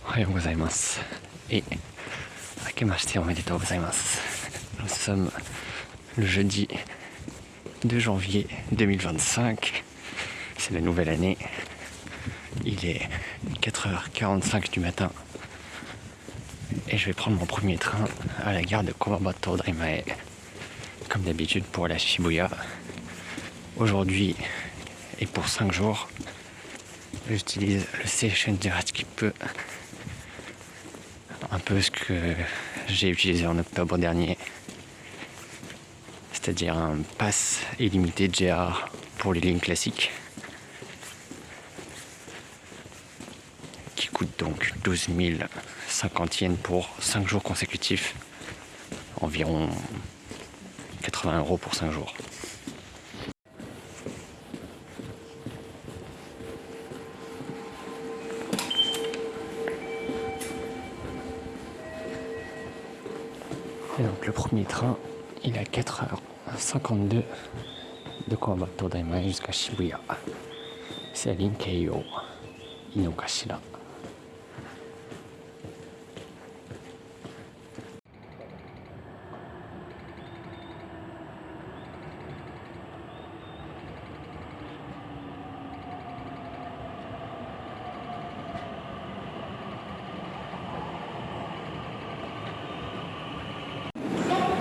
おはようございます。Et明けましておめでとうございます。Nous sommes le jeudi 2 janvier 2025. C'est la nouvelle année. Il est 4h45 du matin. Et je vais prendre mon premier train à la gare de Kumamoto Daimae. Comme d'habitude pour aller à Shibuya. Aujourd'hui et pour 5 jours, j'utilise le Seishinji Hachikippu. Un peu ce que j'ai utilisé en octobre dernier, c'est-à-dire un pass illimité JR pour les lignes classiques qui coûte donc 12 050 yens pour 5 jours consécutifs, environ 80 € pour 5 jours. Et donc le premier train, il est à 4h52 de Kumamoto Daimae jusqu'à Shibuya. C'est la ligne Keio, Inokashira.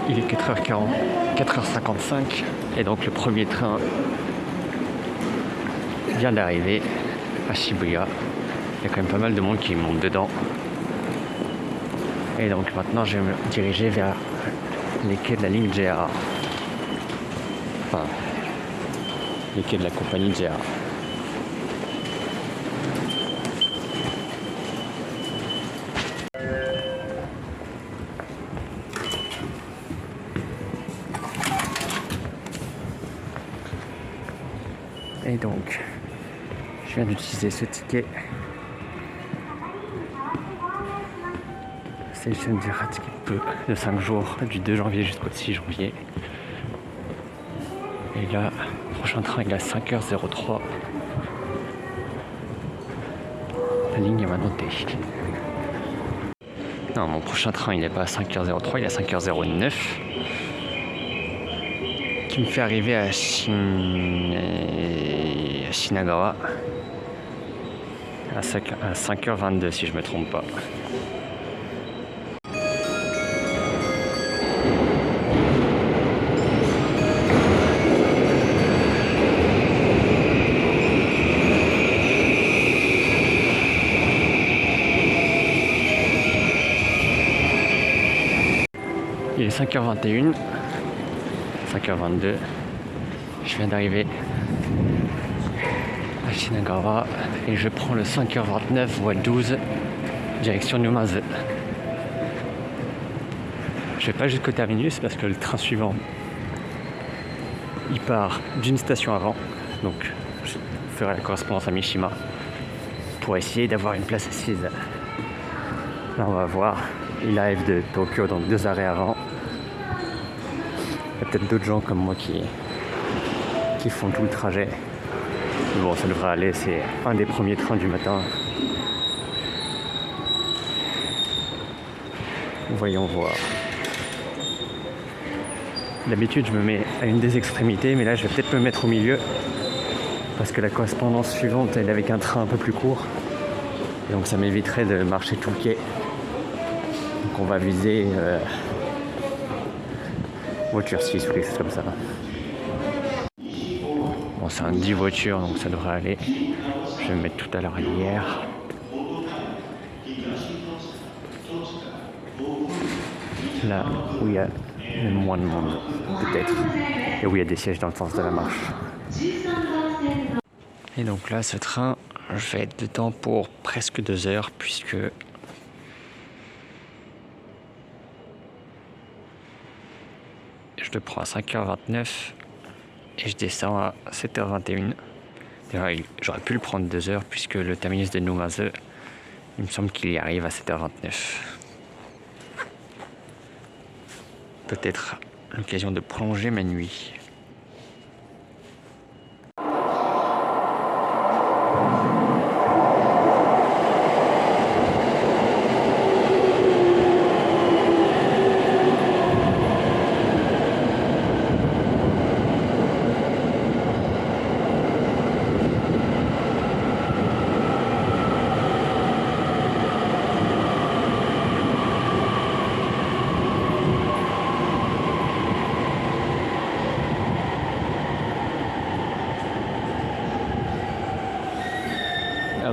Il est 4h40, 4h55 et donc le premier train vient d'arriver à Shibuya. Il y a quand même pas mal de monde qui monte dedans. Et donc maintenant je vais me diriger vers les quais de la ligne JR. Enfin, les quais de la compagnie JR. Et donc, je viens d'utiliser ce ticket. Seishinji Hachikippu de 5 jours, du 2 janvier jusqu'au 6 janvier. Et là, le prochain train il est à 5h03. La ligne Yamanote. Non, mon prochain train il n'est pas à 5h03, il est à 5h09. Qui me fait arriver à Shinagawa à 5h22 si je me trompe pas. Il est 5h21. 5h22, je viens d'arriver à Shinagawa et je prends le 5h29 voie 12 direction Numazu. Je vais pas jusqu'au terminus parce que le train suivant il part d'une station avant, donc je ferai la correspondance à Mishima pour essayer d'avoir une place assise. Là on va voir, il arrive de Tokyo donc 2 arrêts avant. Il y a peut-être d'autres gens comme moi qui font tout le trajet. Mais bon, ça devrait aller, c'est un des premiers trains du matin. Voyons voir. D'habitude, je me mets à une des extrémités, mais là, je vais peut-être me mettre au milieu. Parce que la correspondance suivante, elle est avec un train un peu plus court. Et donc, ça m'éviterait de marcher tout le quai. Donc, on va viser... voiture 6 ou quelque chose comme ça. Bon, c'est un 10 voitures donc ça devrait aller. Je vais me mettre tout à l'arrière. Là où il y a le moins de monde, peut-être. Et où il y a des sièges dans le sens de la marche. Et donc là, ce train, je vais être dedans pour presque 2 heures puisque je le prends à 5h29 et je descends à 7h21. J'aurais pu le prendre 2 heures puisque le terminus de Numazu, il me semble qu'il y arrive à 7h29. Peut-être l'occasion de prolonger ma nuit.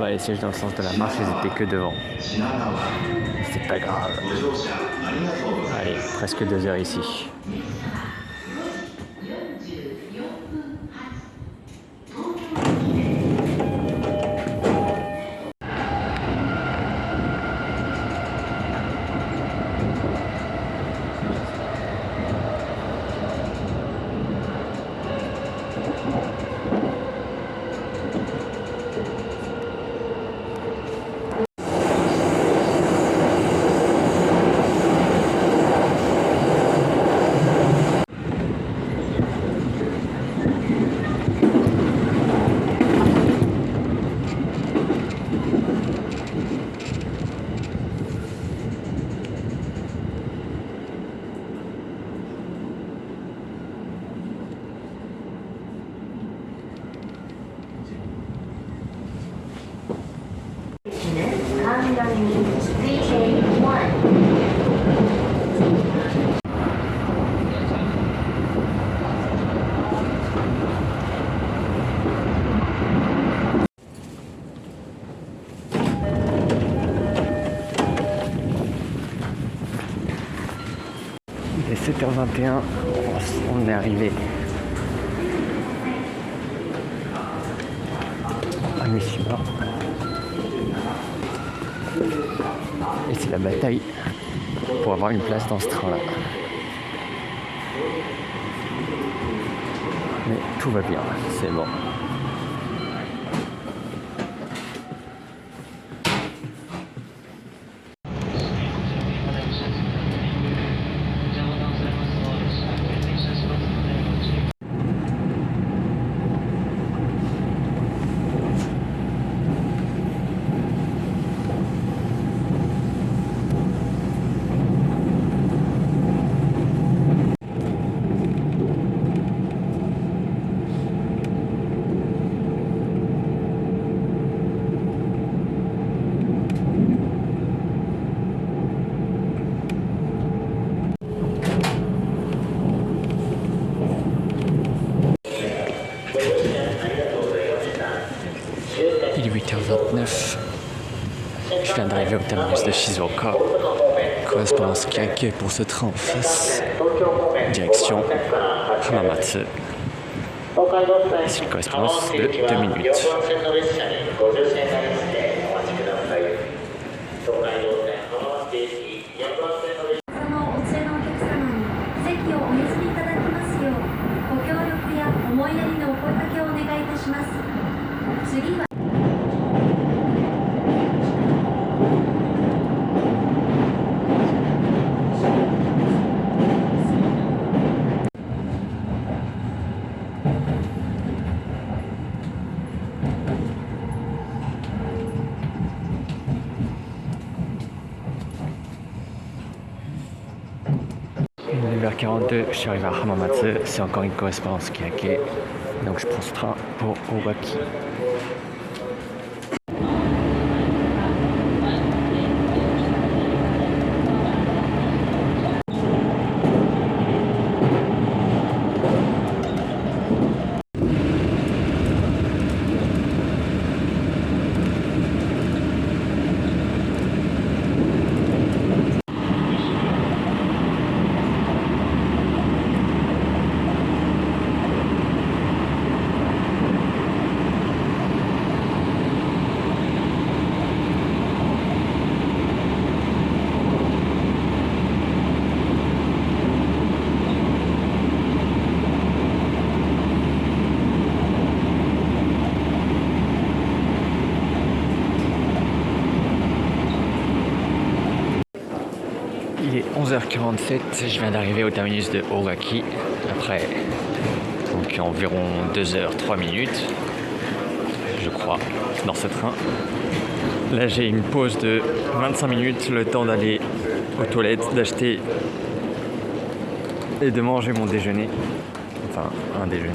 les sièges dans le sens de la marche, ils étaient que devant. C'est pas grave. Allez, presque 2 heures ici. Il est 7h21, on est arrivé à Mishima. Et c'est la bataille pour avoir une place dans ce train-là. Mais tout va bien, c'est bon. Il est 8h29. Je viens d'arriver au terminus de Shizuoka. Correspondance Kake pour ce train en face. Direction Hamamatsu. C'est une correspondance de 2 minutes. 9h42, je suis arrivé à Hamamatsu, c'est encore une correspondance Kake. Donc je prends ce train pour Owaki. Il est 11h47, je viens d'arriver au terminus de Owaki après donc environ 2h03 minutes, je crois, dans ce train. Là j'ai une pause de 25 minutes, le temps d'aller aux toilettes, d'acheter et de manger mon déjeuner, enfin un déjeuner.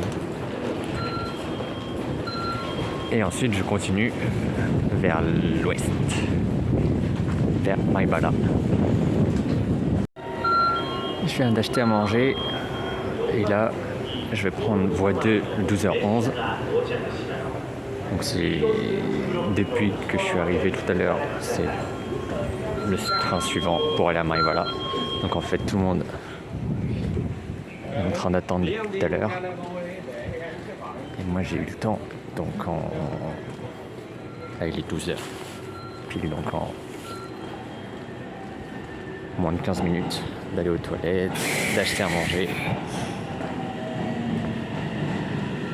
Et ensuite je continue vers l'ouest, vers Maibara. Je viens d'acheter à manger et là je vais prendre voie 2, 12h11 Donc c'est depuis que je suis arrivé tout à l'heure, c'est le train suivant pour aller à Maïvala. Donc en fait tout le monde est en train d'attendre tout à l'heure. Et moi j'ai eu le temps, donc là il est 12h. Puis donc en moins de 15 minutes d'aller aux toilettes, d'acheter à manger.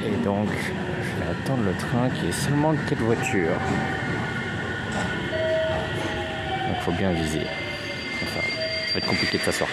Et donc je vais attendre le train qui est seulement de 4 voitures. Donc il faut bien viser. Enfin, ça va être compliqué de s'asseoir.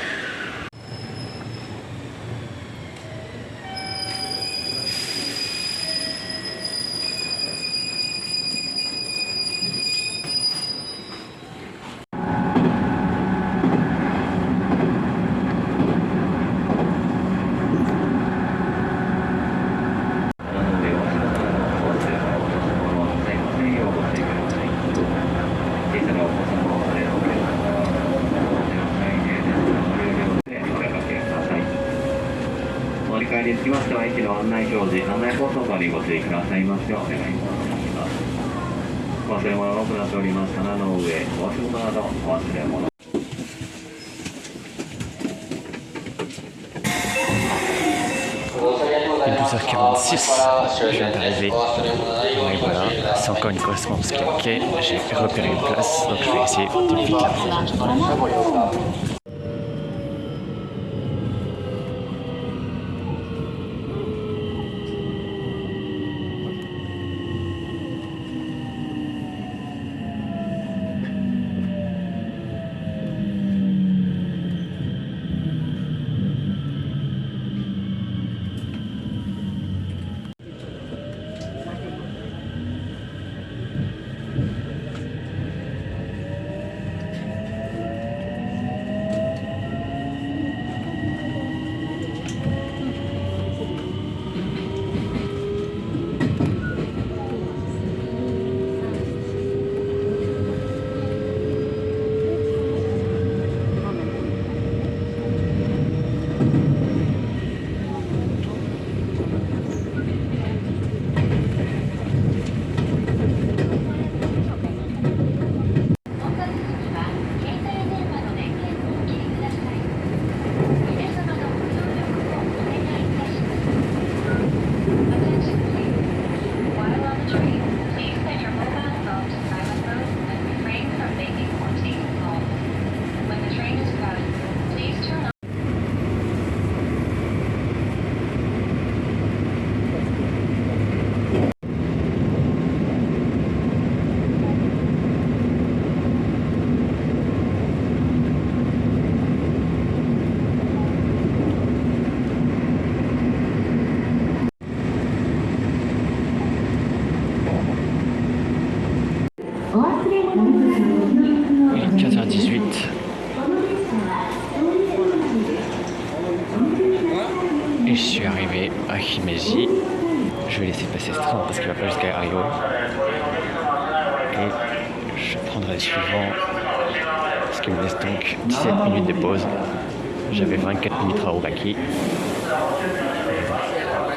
につきましては駅の案内表示、案内放送にご注意くださいますようお願い申します。忘れ物が多くなっております。棚の上、お足元などお忘れ物。Il est 12h46, je viens d'arriver. Et voilà, c'est encore une correspondance qui est ok. J'ai repéré une place, donc je vais essayer de vite la prendre. Il est 15h18. Et je suis arrivé à Himeji. Je vais laisser passer ce train parce qu'il va pas jusqu'à Arigo. Et je prendrai le suivant. Ce qui me laisse donc 17 minutes de pause. J'avais 24 minutes à Obaki.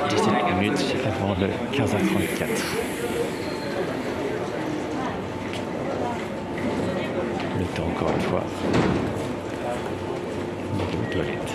17 minutes avant le 15h34. Le temps encore une fois d'aller aux toilettes.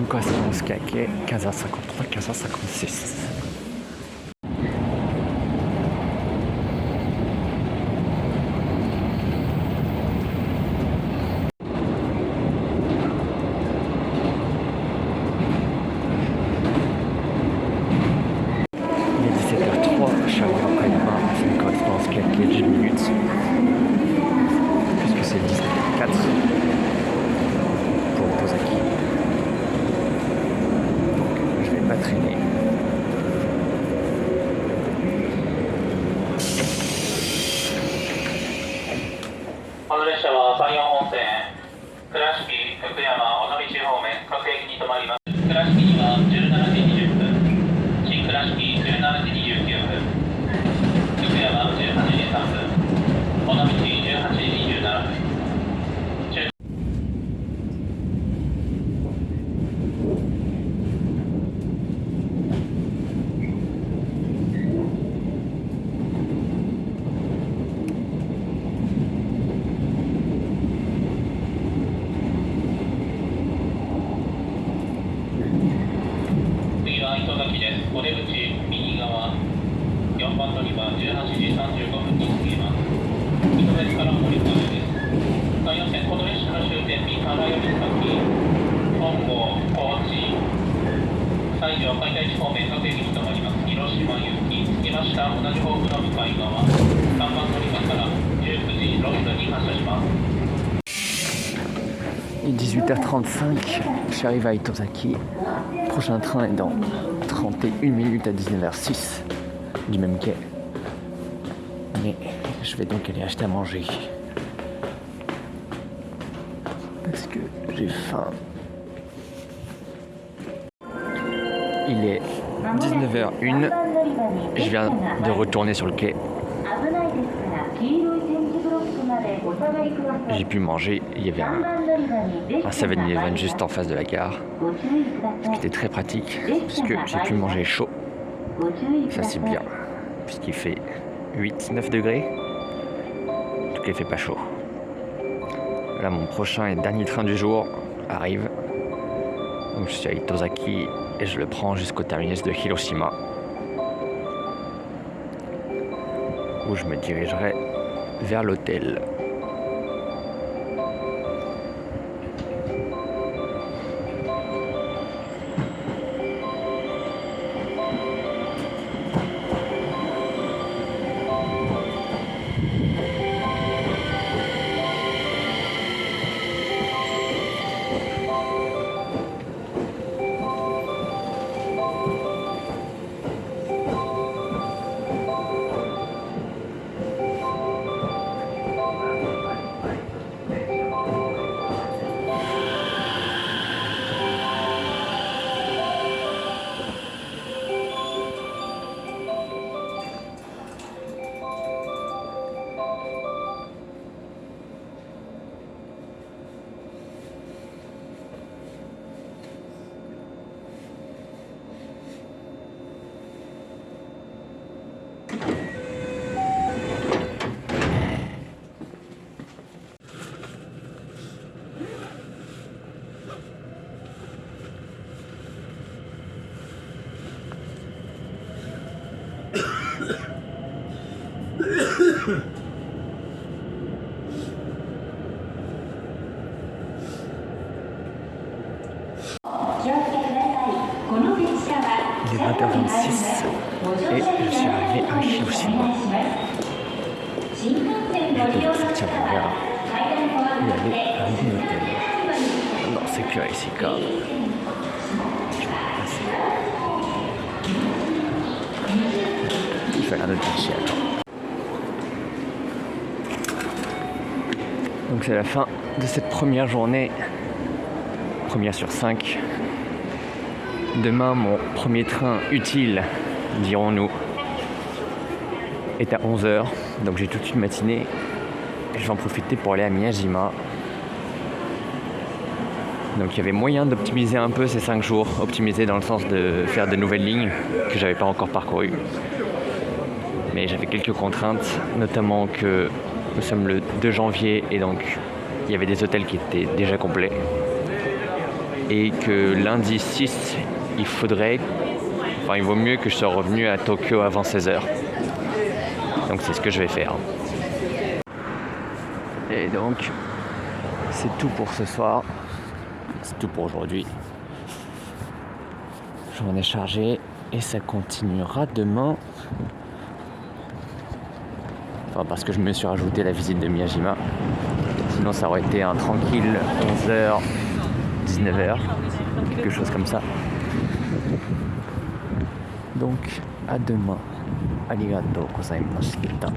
une correspondance Kake, 15h53, 15h56. Il est 17h03, je suis arrivé en Koyama, c'est une correspondance Kake de 10 minutes. Puisque c'est 17h04 pour Itozaki. Donc je vais pas traîner. Il est 18h35, je suis arrivé à Itozaki. Prochain train est dans 31 minutes à 19h06 du même quai. Mais je vais donc aller acheter à manger. Parce que j'ai faim. Il est 19h01. Je viens de retourner sur le quai. J'ai pu manger. Il y avait un 7-Eleven juste en face de la gare. Ce qui était très pratique puisque j'ai pu manger chaud. Ça c'est bien. Puisqu'il fait 8-9 degrés. En tout cas il fait pas chaud. Là mon prochain et dernier train du jour arrive. Donc je suis à Itozaki et je le prends jusqu'au terminus de Hiroshima. Où je me dirigerai vers l'hôtel. Il est 20h26 et je suis arrivé à Hiroshima. Je vais sortir de la gare et aller à mon hôtel. Non, c'est que ici car je vais passer. Il fait un autre guichet. Donc c'est la fin de cette première journée, première sur 5. Demain, mon premier train utile, dirons-nous, est à 11h. Donc j'ai toute une matinée. Je vais en profiter pour aller à Miyajima. Donc il y avait moyen d'optimiser un peu ces 5 jours. Optimiser dans le sens de faire de nouvelles lignes que j'avais pas encore parcourues. Mais j'avais quelques contraintes, notamment que nous sommes le 2 janvier et donc il y avait des hôtels qui étaient déjà complets. et que lundi 6, il vaut mieux que je sois revenu à Tokyo avant 16h. Donc c'est ce que je vais faire. Et donc, c'est tout pour ce soir. C'est tout pour aujourd'hui. J'en ai chargé et ça continuera demain. Enfin, parce que je me suis rajouté la visite de Miyajima. Sinon, ça aurait été un tranquille 11h, 19h, quelque chose comme ça. Donc, à demain. Arigatou gozaimashita.